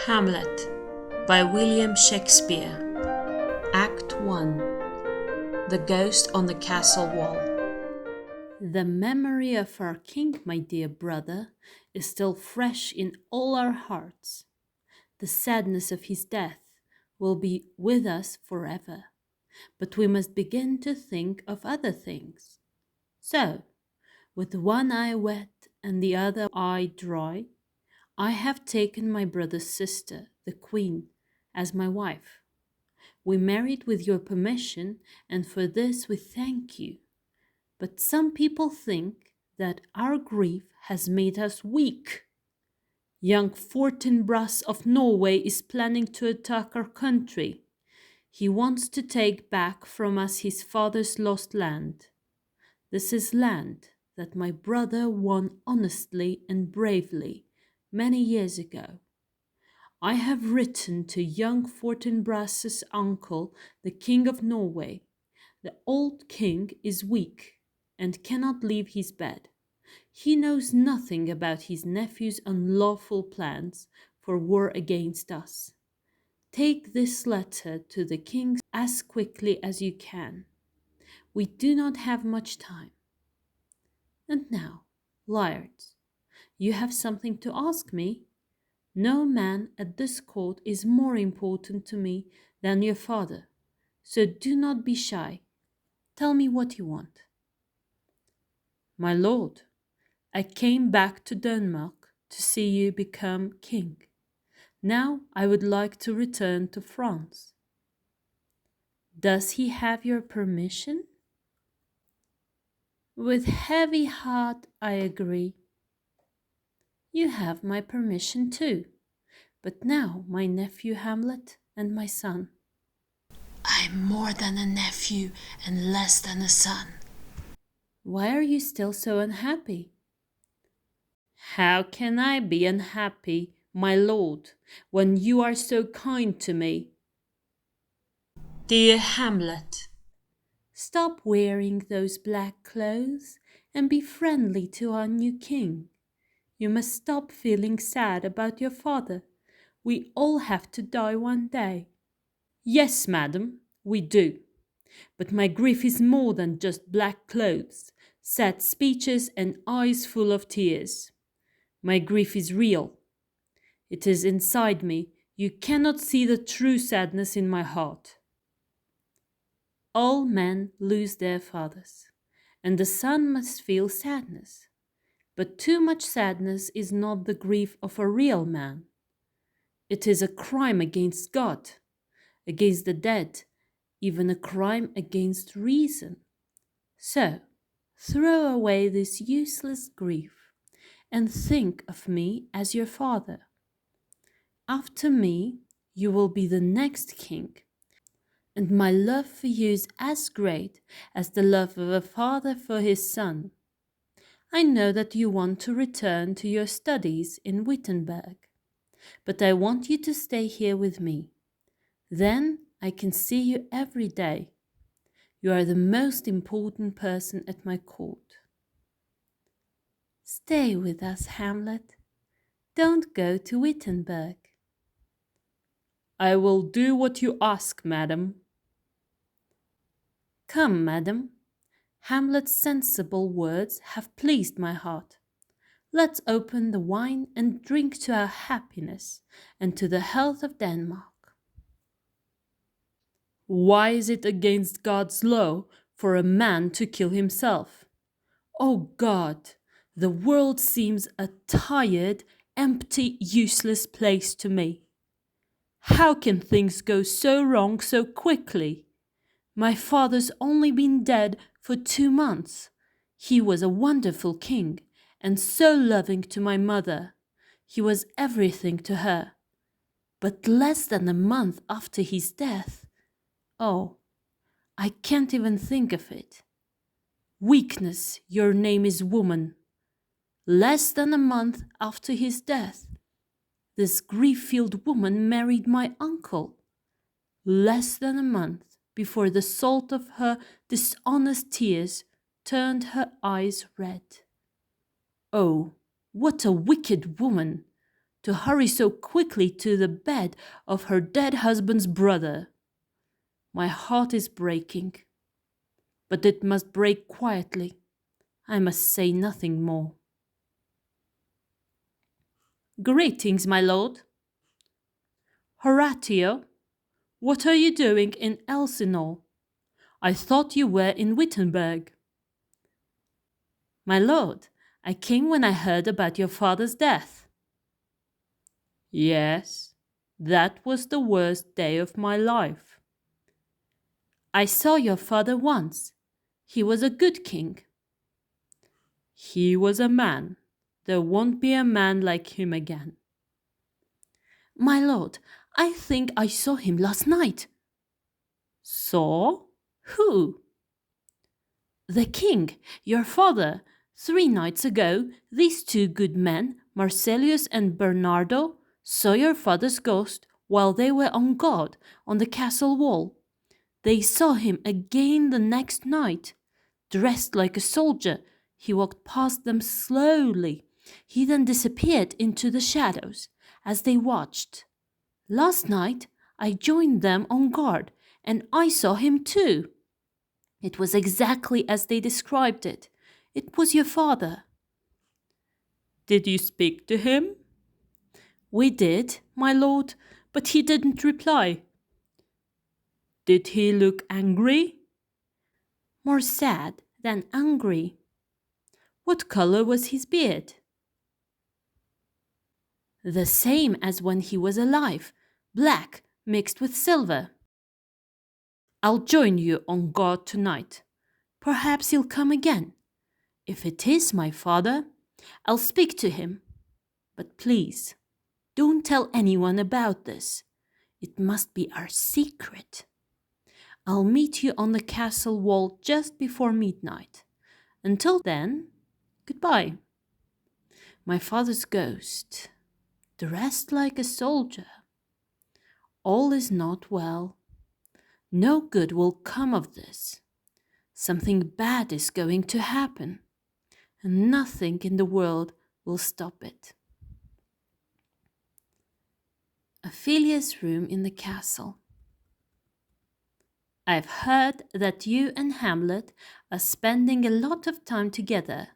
Hamlet by William Shakespeare. Act 1. The Ghost on the Castle Wall. The memory of our king, my dear brother, is still fresh in all our hearts. The sadness of his death will be with us forever, but we must begin to think of other things. So, with one eye wet and the other eye dry, I have taken my brother's sister, the queen, as my wife. We married with your permission, and for this we thank you. But some people think that our grief has made us weak. Young Fortinbras of Norway is planning to attack our country. He wants to take back from us his father's lost land. This is land that my brother won honestly and bravely many years ago. I have written to young Fortinbras's uncle, the King of Norway. The old king is weak and cannot leave his bed. He knows nothing about his nephew's unlawful plans for war against us. Take this letter to the king as quickly as you can. We do not have much time. And now, Lairds, you have something to ask me? No man at this court is more important to me than your father, so do not be shy. Tell me what you want. My lord, I came back to Denmark to see you become king. Now I would like to return to France. Does he have your permission? With heavy heart I agree. You have my permission too. But now, my nephew Hamlet and my son. I'm more than a nephew and less than a son. Why are you still so unhappy? How can I be unhappy, my lord, when you are so kind to me? Dear Hamlet, stop wearing those black clothes and be friendly to our new king. You must stop feeling sad about your father. We all have to die one day. Yes, madam, we do. But my grief is more than just black clothes, sad speeches, and eyes full of tears. My grief is real. It is inside me. You cannot see the true sadness in my heart. All men lose their fathers, and the son must feel sadness. But too much sadness is not the grief of a real man. It is a crime against God, against the dead, even a crime against reason. So, throw away this useless grief and think of me as your father. After me, you will be the next king, and my love for you is as great as the love of a father for his son. I know that you want to return to your studies in Wittenberg, but I want you to stay here with me. Then I can see you every day. You are the most important person at my court. Stay with us, Hamlet. Don't go to Wittenberg. I will do what you ask, madam. Come, madam. Hamlet's sensible words have pleased my heart. Let's open the wine and drink to our happiness and to the health of Denmark. Why is it against God's law for a man to kill himself? Oh God, the world seems a tired, empty, useless place to me. How can things go so wrong so quickly? My father's only been dead for 2 months. He was a wonderful king and so loving to my mother. He was everything to her. But less than a month after his death, oh, I can't even think of it. Weakness, your name is woman. Less than a month after his death, this grief-filled woman married my uncle. Less than a month before the salt of her dishonest tears turned her eyes red. Oh, what a wicked woman! to hurry so quickly to the bed of her dead husband's brother. My heart is breaking, but it must break quietly. I must say nothing more. Greetings, my lord. Horatio, what are you doing in Elsinore? I thought you were in Wittenberg. My lord, I came when I heard about your father's death. Yes, that was the worst day of my life. I saw your father once. He was a good king. He was a man. There won't be a man like him again. My lord, I think I saw him last night. Saw? Who? The king, your father. 3 nights ago, these 2 good men, Marcellus and Bernardo, saw your father's ghost while they were on guard on the castle wall. They saw him again the next night. Dressed like a soldier, he walked past them slowly. He then disappeared into the shadows as they watched. Last night, I joined them on guard, and I saw him too. It was exactly as they described it. It was your father. Did you speak to him? We did, my lord, but he didn't reply. Did he look angry? More sad than angry. What color was his beard? The same as when he was alive, black mixed with silver. I'll join you on guard tonight. Perhaps he'll come again. If it is my father, I'll speak to him. But please, don't tell anyone about this. It must be our secret. I'll meet you on the castle wall just before midnight. Until then, goodbye. My father's ghost, dressed like a soldier. All is not well. No good will come of this. Something bad is going to happen, and nothing in the world will stop it. Ophelia's room in the castle. I've heard that you and Hamlet are spending a lot of time together.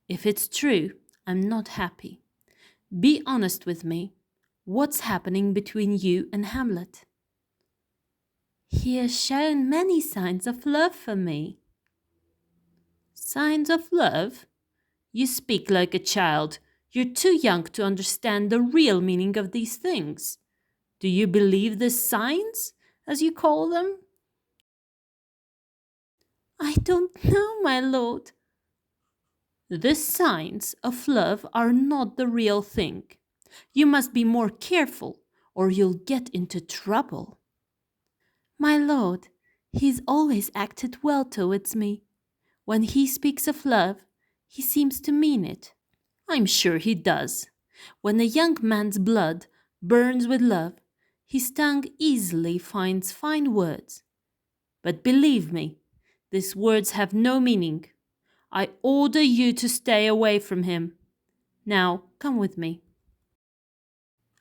If it's true, I'm not happy. Be honest with me. What's happening between you and Hamlet? He has shown many signs of love for me. Signs of love? You speak like a child. You're too young to understand the real meaning of these things. Do you believe the signs, as you call them? I don't know, my lord. The signs of love are not the real thing. You must be more careful, or you'll get into trouble. My lord, he's always acted well towards me. When he speaks of love, he seems to mean it. I'm sure he does. When a young man's blood burns with love, his tongue easily finds fine words. But believe me, these words have no meaning. I order you to stay away from him. Now, come with me.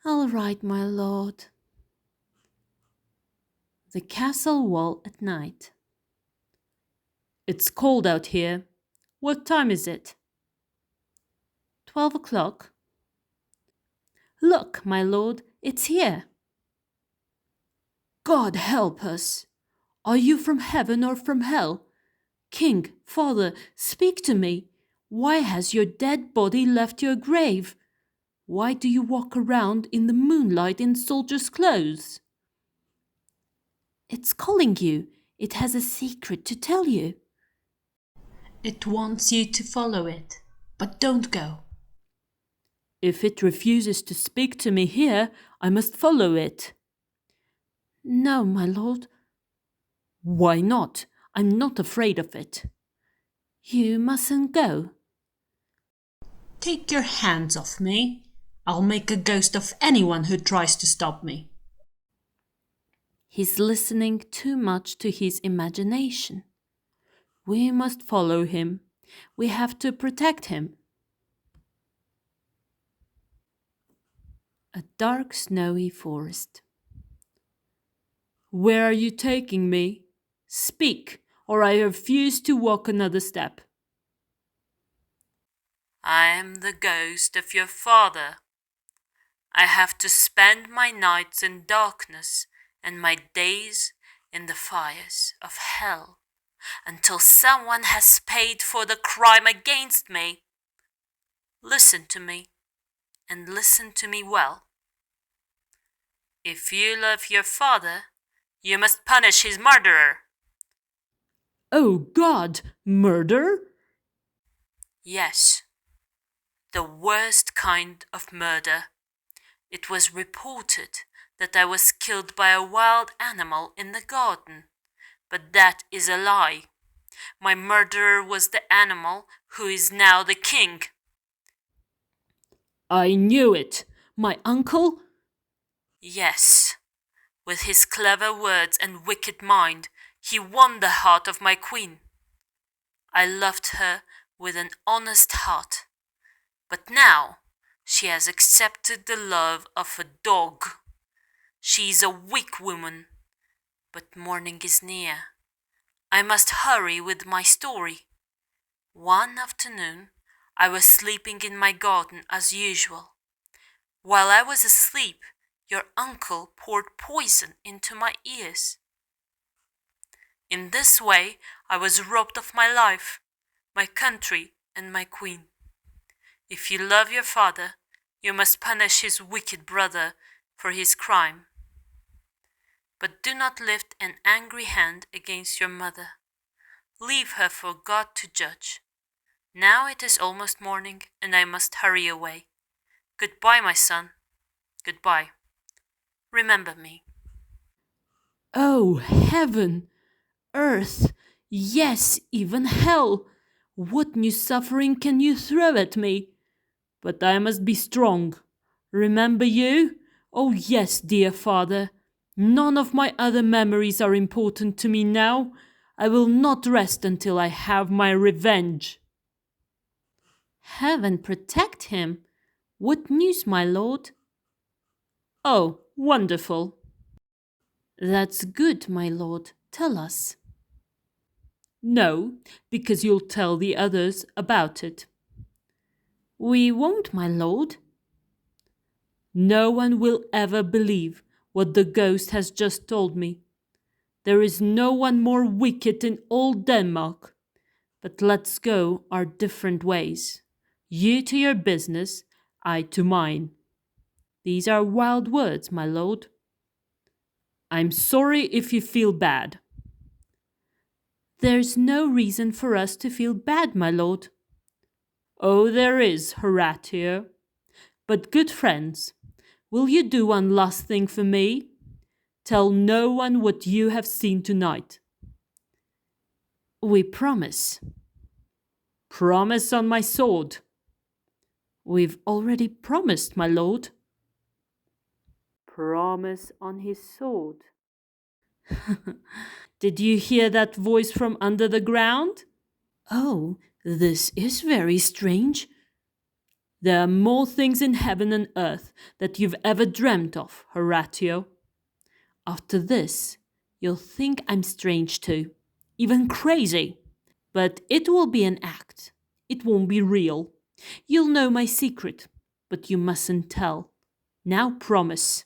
All right, my lord. The castle wall at night. It's cold out here. What time is it? 12 o'clock. Look, my lord, it's here. God help us! Are you from heaven or from hell? King, father, speak to me. Why has your dead body left your grave? Why do you walk around in the moonlight in soldier's clothes? It's calling you. It has a secret to tell you. It wants you to follow it, but don't go. If it refuses to speak to me here, I must follow it. No, my lord. Why not? I'm not afraid of it. You mustn't go. Take your hands off me. I'll make a ghost of anyone who tries to stop me. He's listening too much to his imagination. We must follow him. We have to protect him. A dark, snowy forest. Where are you taking me? Speak, or I refuse to walk another step. I am the ghost of your father. I have to spend my nights in darkness and my days in the fires of hell until someone has paid for the crime against me. Listen to me, and listen to me well. If you love your father, you must punish his murderer. Oh God, murder? Yes, the worst kind of murder. It was reported that I was killed by a wild animal in the garden, but that is a lie. My murderer was the animal who is now the king. I knew it. My uncle? Yes, with his clever words and wicked mind, he won the heart of my queen. I loved her with an honest heart, but now she has accepted the love of a dog. She is a weak woman, but morning is near. I must hurry with my story. One afternoon, I was sleeping in my garden as usual. While I was asleep, your uncle poured poison into my ears. In this way, I was robbed of my life, my country, and my queen. If you love your father, you must punish his wicked brother for his crime. But do not lift an angry hand against your mother. Leave her for God to judge. Now it is almost morning, and I must hurry away. Goodbye, my son. Goodbye. Remember me. Oh, heaven! Earth! Yes, even hell! What new suffering can you throw at me? But I must be strong. Remember you? Oh, yes, dear father. None of my other memories are important to me now. I will not rest until I have my revenge. Heaven protect him! What news, my lord? Oh, wonderful. That's good, my lord. Tell us. No, because you'll tell the others about it. We won't, my lord. No one will ever believe what the ghost has just told me. There is no one more wicked in all Denmark. But let's go our different ways. You to your business, I to mine. These are wild words, my lord. I'm sorry if you feel bad. There's no reason for us to feel bad, my lord. Oh, there is, Horatio. But good friends, will you do one last thing for me? Tell no one what you have seen tonight. We promise. Promise on my sword. We've already promised, my lord. Promise on his sword. Did you hear that voice from under the ground? Oh, this is very strange. There are more things in heaven and earth that you've ever dreamt of, Horatio. After this, you'll think I'm strange too, even crazy. But it will be an act. It won't be real. You'll know my secret, but you mustn't tell. Now promise.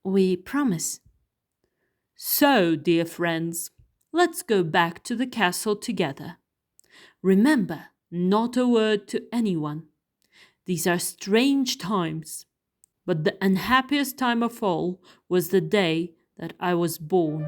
We promise. So, dear friends, let's go back to the castle together. Remember, not a word to anyone. These are strange times, but the unhappiest time of all was the day that I was born.